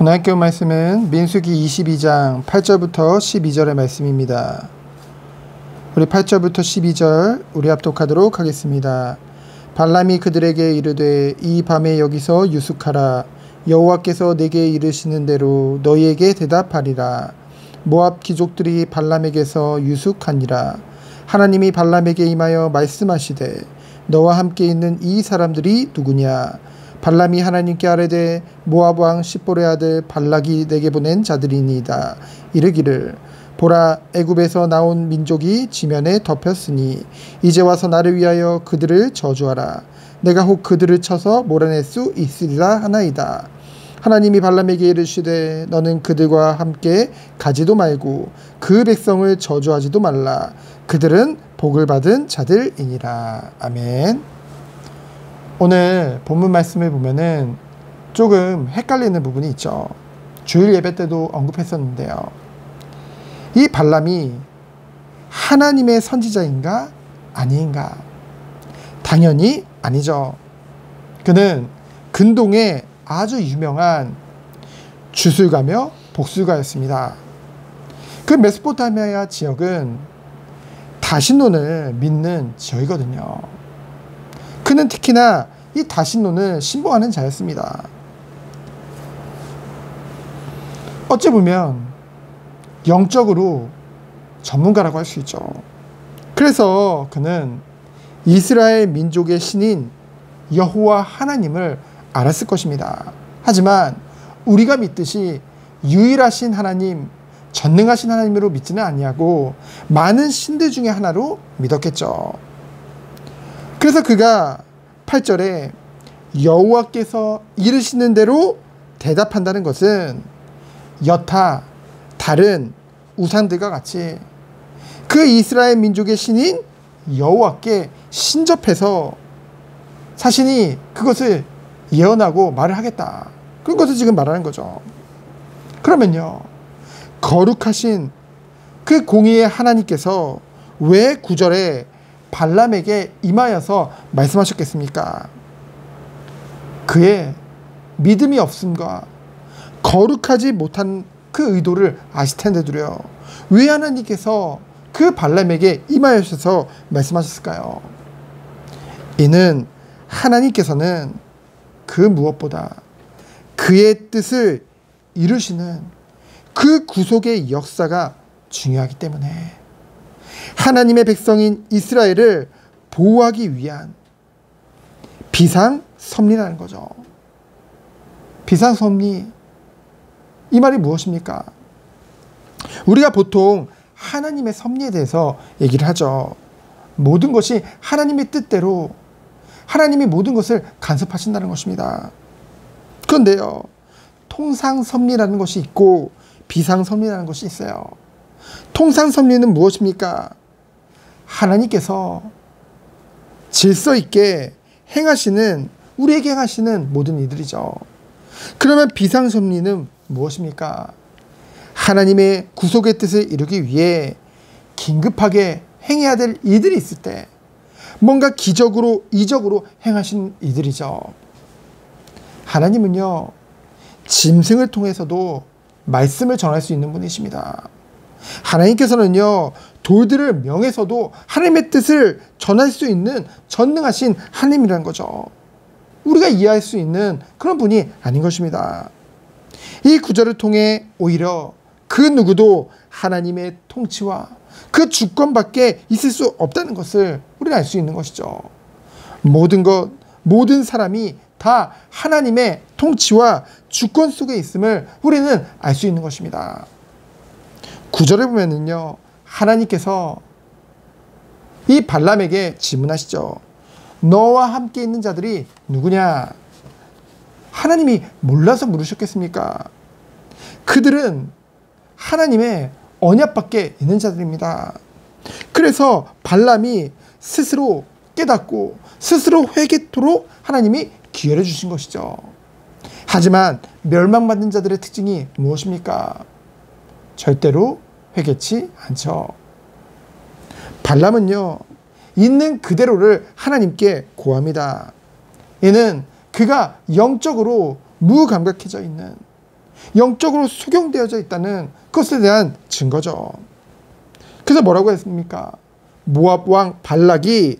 오늘 학교 말씀은 민수기 22장 8절부터 12절의 말씀입니다. 우리 8절부터 12절 우리 합독하도록 하겠습니다. 발람이 그들에게 이르되 이 밤에 여기서 유숙하라. 여호와께서 내게 이르시는 대로 너희에게 대답하리라. 모압 귀족들이 발람에게서 유숙하니라. 하나님이 발람에게 임하여 말씀하시되 너와 함께 있는 이 사람들이 누구냐. 발람이 하나님께 아뢰되 모압 왕 십볼의 아들 발락이 내게 보낸 자들이니이다. 이르기를 보라, 애굽에서 나온 민족이 지면에 덮였으니 이제 와서 나를 위하여 그들을 저주하라. 내가 혹 그들을 쳐서 몰아낼 수 있으리라 하나이다. 하나님이 발람에게 이르시되 너는 그들과 함께 가지도 말고 그 백성을 저주하지도 말라. 그들은 복을 받은 자들이니라. 아멘. 오늘 본문 말씀을 보면은 조금 헷갈리는 부분이 있죠. 주일 예배 때도 언급했었는데요. 이 발람이 하나님의 선지자인가 아닌가? 당연히 아니죠. 그는 근동의 아주 유명한 주술가며 복술가였습니다. 그 메소포타미아 지역은 다신론을 믿는 지역이거든요. 그는 특히나 이 다신론을 신봉하는 자였습니다. 어찌 보면 영적으로 전문가라고 할 수 있죠. 그래서 그는 이스라엘 민족의 신인 여호와 하나님을 알았을 것입니다. 하지만 우리가 믿듯이 유일하신 하나님, 전능하신 하나님으로 믿지는 아니하고 많은 신들 중에 하나로 믿었겠죠. 그래서 그가 8절에 여호와께서 이르시는 대로 대답한다는 것은 여타 다른 우상들과 같이 그 이스라엘 민족의 신인 여호와께 신접해서 자신이 그것을 예언하고 말을 하겠다. 그런 것을 지금 말하는 거죠. 그러면요, 거룩하신 그 공의의 하나님께서 왜 9절에 발람에게 임하여서 말씀하셨겠습니까? 그의 믿음이 없음과 거룩하지 못한 그 의도를 아실 텐데도요, 왜 하나님께서 그 발람에게 임하여서 말씀하셨을까요? 이는 하나님께서는 그 무엇보다 그의 뜻을 이루시는 그 구속의 역사가 중요하기 때문에 하나님의 백성인 이스라엘을 보호하기 위한 비상섭리라는 거죠. 비상섭리, 이 말이 무엇입니까? 우리가 보통 하나님의 섭리에 대해서 얘기를 하죠. 모든 것이 하나님의 뜻대로 하나님이 모든 것을 간섭하신다는 것입니다. 그런데요, 통상섭리라는 것이 있고 비상섭리라는 것이 있어요. 통상섭리는 무엇입니까? 하나님께서 질서 있게 행하시는, 우리에게 행하시는 모든 이들이죠. 그러면 비상섭리는 무엇입니까? 하나님의 구속의 뜻을 이루기 위해 긴급하게 행해야 될 이들이 있을 때 뭔가 기적으로 이적으로 행하신 이들이죠. 하나님은요, 짐승을 통해서도 말씀을 전할 수 있는 분이십니다. 하나님께서는요, 돌들을 명해서도 하나님의 뜻을 전할 수 있는 전능하신 하나님이라는 거죠. 우리가 이해할 수 있는 그런 분이 아닌 것입니다. 이 구절을 통해 오히려 그 누구도 하나님의 통치와 그 주권밖에 있을 수 없다는 것을 우리는 알 수 있는 것이죠. 모든 사람이 다 하나님의 통치와 주권 속에 있음을 우리는 알 수 있는 것입니다. 9절에 보면은요, 하나님께서 이 발람에게 질문하시죠. 너와 함께 있는 자들이 누구냐? 하나님이 몰라서 물으셨겠습니까? 그들은 하나님의 언약밖에 있는 자들입니다. 그래서 발람이 스스로 깨닫고 스스로 회개토록 하나님이 기회를 주신 것이죠. 하지만 멸망받는 자들의 특징이 무엇입니까? 절대로 회개치 않죠. 발람은요, 있는 그대로를 하나님께 고합니다. 이는 그가 영적으로 무감각해져 있는, 영적으로 소경되어져 있다는 것에 대한 증거죠. 그래서 뭐라고 했습니까? 모압 왕 발락이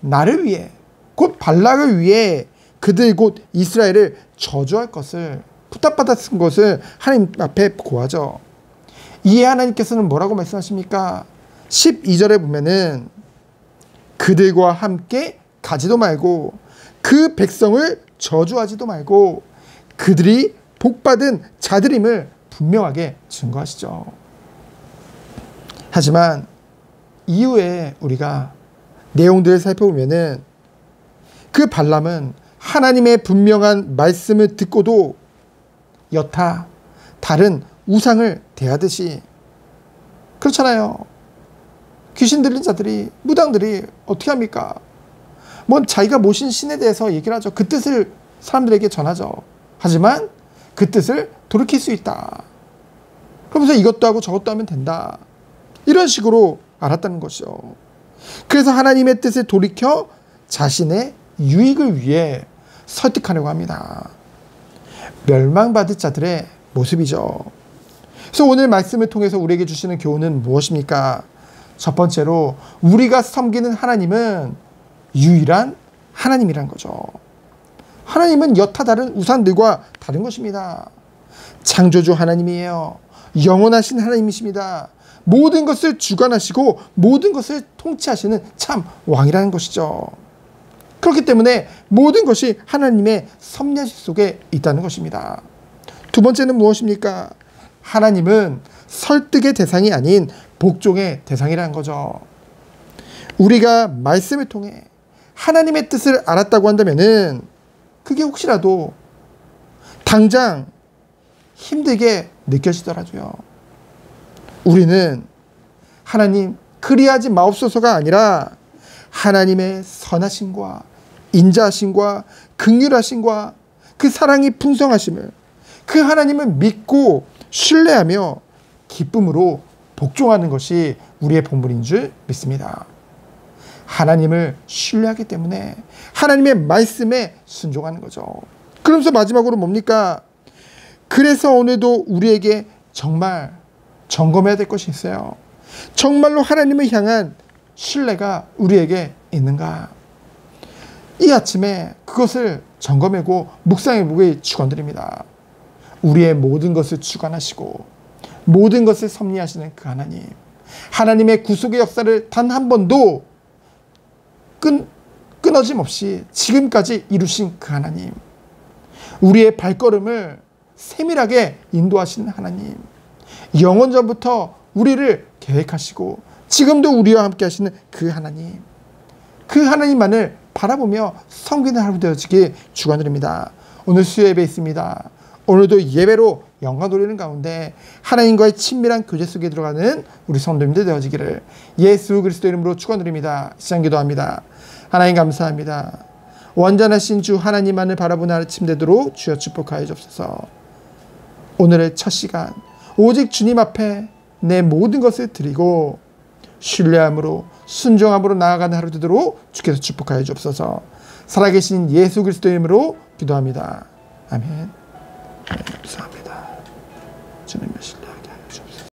나를 위해, 곧 발락을 위해 그들 곧 이스라엘을 저주할 것을 부탁받았은 것을 하나님 앞에 고하죠. 이에 하나님께서는 뭐라고 말씀하십니까? 12절에 보면은 그들과 함께 가지도 말고 그 백성을 저주하지도 말고 그들이 복받은 자들임을 분명하게 증거하시죠. 하지만 이후에 우리가 내용들을 살펴보면은 그 발람은 하나님의 분명한 말씀을 듣고도 여타 다른 우상을 대하듯이, 그렇잖아요. 귀신 들린 자들이, 무당들이 어떻게 합니까? 자기가 모신 신에 대해서 얘기를 하죠. 그 뜻을 사람들에게 전하죠. 하지만 그 뜻을 돌이킬 수 있다. 그러면서 이것도 하고 저것도 하면 된다. 이런 식으로 알았다는 것이죠. 그래서 하나님의 뜻을 돌이켜 자신의 유익을 위해 설득하려고 합니다. 멸망받을 자들의 모습이죠. 그래서 오늘 말씀을 통해서 우리에게 주시는 교훈은 무엇입니까? 첫 번째로 우리가 섬기는 하나님은 유일한 하나님이란 거죠. 하나님은 여타 다른 우상들과 다른 것입니다. 창조주 하나님이에요. 영원하신 하나님이십니다. 모든 것을 주관하시고 모든 것을 통치하시는 참 왕이라는 것이죠. 그렇기 때문에 모든 것이 하나님의 섭리하심 속에 있다는 것입니다. 두 번째는 무엇입니까? 하나님은 설득의 대상이 아닌 복종의 대상이라는 거죠. 우리가 말씀을 통해 하나님의 뜻을 알았다고 한다면은 그게 혹시라도 당장 힘들게 느껴지더라도요, 우리는 하나님 그리하지 마옵소서가 아니라 하나님의 선하심과 인자하심과 긍휼하심과 그 사랑이 풍성하심을, 그 하나님을 믿고 신뢰하며 기쁨으로 복종하는 것이 우리의 본분인 줄 믿습니다. 하나님을 신뢰하기 때문에 하나님의 말씀에 순종하는 거죠. 그러면서 마지막으로 뭡니까? 그래서 오늘도 우리에게 정말 점검해야 될 것이 있어요. 정말로 하나님을 향한 신뢰가 우리에게 있는가? 이 아침에 그것을 점검하고 묵상해보길 축원드립니다. 우리의 모든 것을 주관하시고 모든 것을 섭리하시는 그 하나님, 하나님의 구속의 역사를 단 한 번도 끊어짐 없이 지금까지 이루신 그 하나님, 우리의 발걸음을 세밀하게 인도하시는 하나님, 영원전부터 우리를 계획하시고 지금도 우리와 함께 하시는 그 하나님, 그 하나님만을 바라보며 섬기는 하루 되어지길 축원드립니다. 오늘 수요 예배 있습니다. 오늘도 예배로 영광 돌리는 가운데 하나님과의 친밀한 교제 속에 들어가는 우리 성도님들 되어지기를 예수 그리스도 이름으로 축원드립니다. 시작 기도합니다. 하나님 감사합니다. 완전하신 주 하나님만을 바라보는 아침 되도록 주여 축복하여 주옵소서. 오늘의 첫 시간 오직 주님 앞에 내 모든 것을 드리고 신뢰함으로 순종함으로 나아가는 하루 되도록 주께서 축복하여 주옵소서. 살아계신 예수 그리스도 이름으로 기도합니다. 아멘. 감사합니다. 주님의 신뢰.